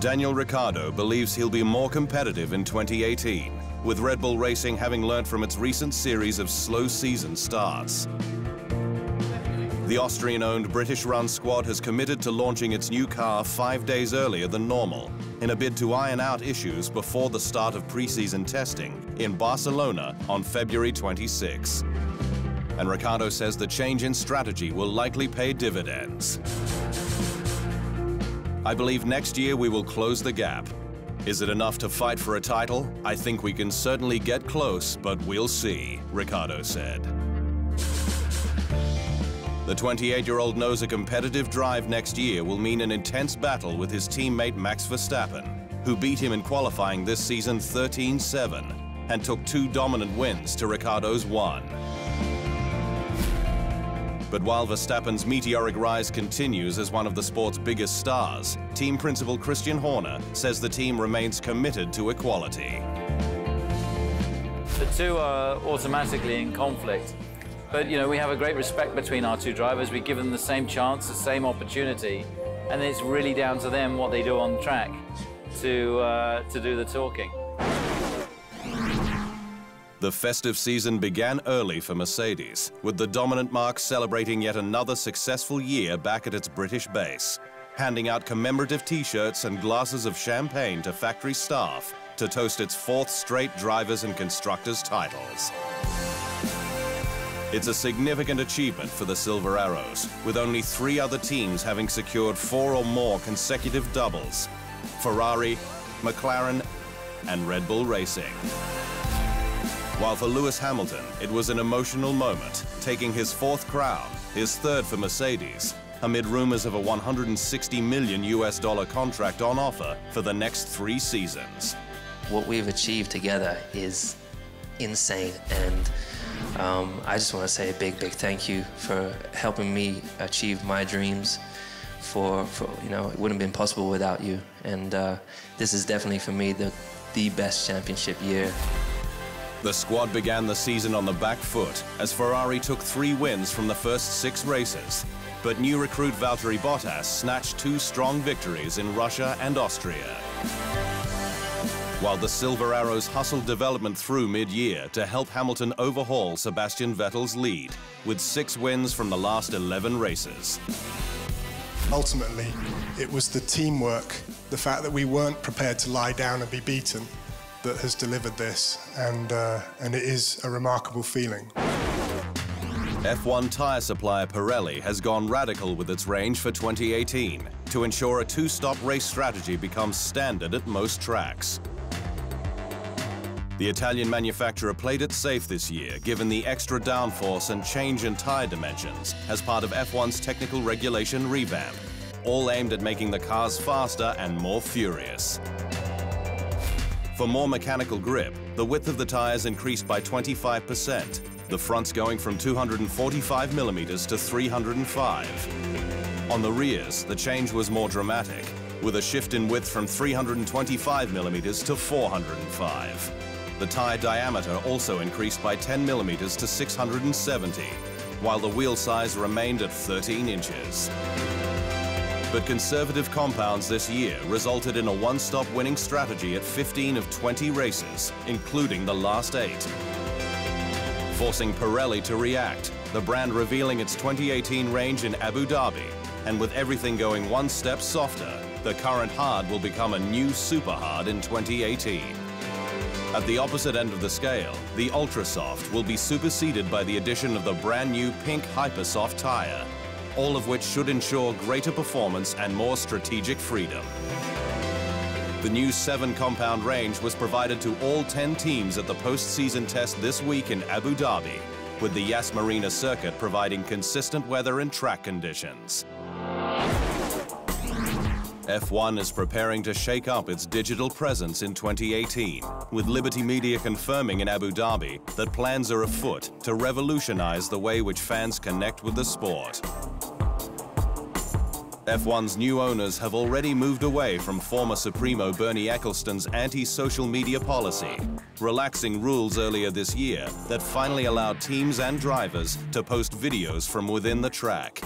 Daniel Ricciardo believes he'll be more competitive in 2018, with Red Bull Racing having learnt from its recent series of slow season starts. The Austrian-owned British-run squad has committed to launching its new car 5 days earlier than normal, in a bid to iron out issues before the start of pre-season testing in Barcelona on February 26. And Ricciardo says the change in strategy will likely pay dividends. "I believe next year we will close the gap. Is it enough to fight for a title? I think we can certainly get close, but we'll see," Ricciardo said. The 28-year-old knows a competitive drive next year will mean an intense battle with his teammate Max Verstappen, who beat him in qualifying this season 13-7 and took 2 dominant wins to Ricciardo's 1. But while Verstappen's meteoric rise continues as one of the sport's biggest stars, team principal Christian Horner says the team remains committed to equality. The two are automatically in conflict. But, you know, we have a great respect between our two drivers. We give them the same chance, the same opportunity, and it's really down to them what they do on the track to do the talking. The festive season began early for Mercedes, with the dominant marque celebrating yet another successful year back at its British base, handing out commemorative T-shirts and glasses of champagne to factory staff to toast its 4th straight drivers' and constructors' titles. It's a significant achievement for the Silver Arrows, with only 3 other teams having secured 4 or more consecutive doubles: Ferrari, McLaren, and Red Bull Racing. While for Lewis Hamilton, it was an emotional moment, taking his 4th crown, his 3rd for Mercedes, amid rumors of a $160 million contract on offer for the next 3 seasons. What we've achieved together is insane, and I just want to say a big thank you for helping me achieve my dreams. You know, it wouldn't have been possible without you, and this is definitely for me the best championship year. The squad began the season on the back foot as Ferrari took 3 wins from the first 6 races, but new recruit Valtteri Bottas snatched 2 strong victories in Russia and Austria. While the Silver Arrows hustled development through mid-year to help Hamilton overhaul Sebastian Vettel's lead, with 6 wins from the last 11 races. Ultimately, it was the teamwork, the fact that we weren't prepared to lie down and be beaten, that has delivered this, and it is a remarkable feeling. F1 tyre supplier Pirelli has gone radical with its range for 2018 to ensure a 2-stop race strategy becomes standard at most tracks. The Italian manufacturer played it safe this year, given the extra downforce and change in tyre dimensions as part of F1's technical regulation revamp, all aimed at making the cars faster and more furious. For more mechanical grip, the width of the tyres increased by 25%, the fronts going from 245mm to 305. On the rears, the change was more dramatic, with a shift in width from 325mm to 405. The tyre diameter also increased by 10mm to 670, while the wheel size remained at 13 inches. But conservative compounds this year resulted in a one-stop winning strategy at 15 of 20 races, including the last 8. Forcing Pirelli to react, the brand revealing its 2018 range in Abu Dhabi, and with everything going one step softer, the current hard will become a new super hard in 2018. At the opposite end of the scale, the Ultra Soft will be superseded by the addition of the brand new pink Hypersoft tire, all of which should ensure greater performance and more strategic freedom. The new 7-compound range was provided to all 10 teams at the post-season test this week in Abu Dhabi, with the Yas Marina circuit providing consistent weather and track conditions. F1 is preparing to shake up its digital presence in 2018, with Liberty Media confirming in Abu Dhabi that plans are afoot to revolutionize the way which fans connect with the sport. F1's new owners have already moved away from former Supremo Bernie Ecclestone's anti-social media policy, relaxing rules earlier this year that finally allowed teams and drivers to post videos from within the track.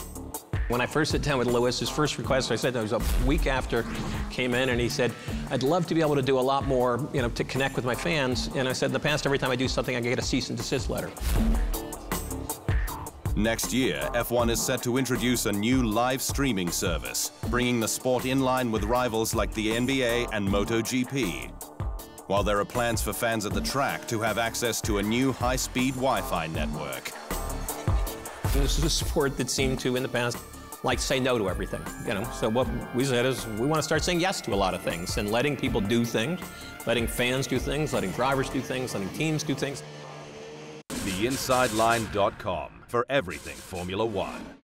When I first sat down with Lewis, his first request, I said, that was a week after, came in and he said, I'd love to be able to do a lot more, you know, to connect with my fans. And I said, in the past, every time I do something, I get a cease and desist letter. Next year, F1 is set to introduce a new live streaming service, bringing the sport in line with rivals like the NBA and MotoGP. While there are plans for fans at the track to have access to a new high-speed Wi-Fi network. This is a sport that seemed to, in the past, like say no to everything, you know. So what we said is we want to start saying yes to a lot of things and letting people do things, letting fans do things, letting drivers do things, letting teams do things. TheInsideLine.com for everything Formula One.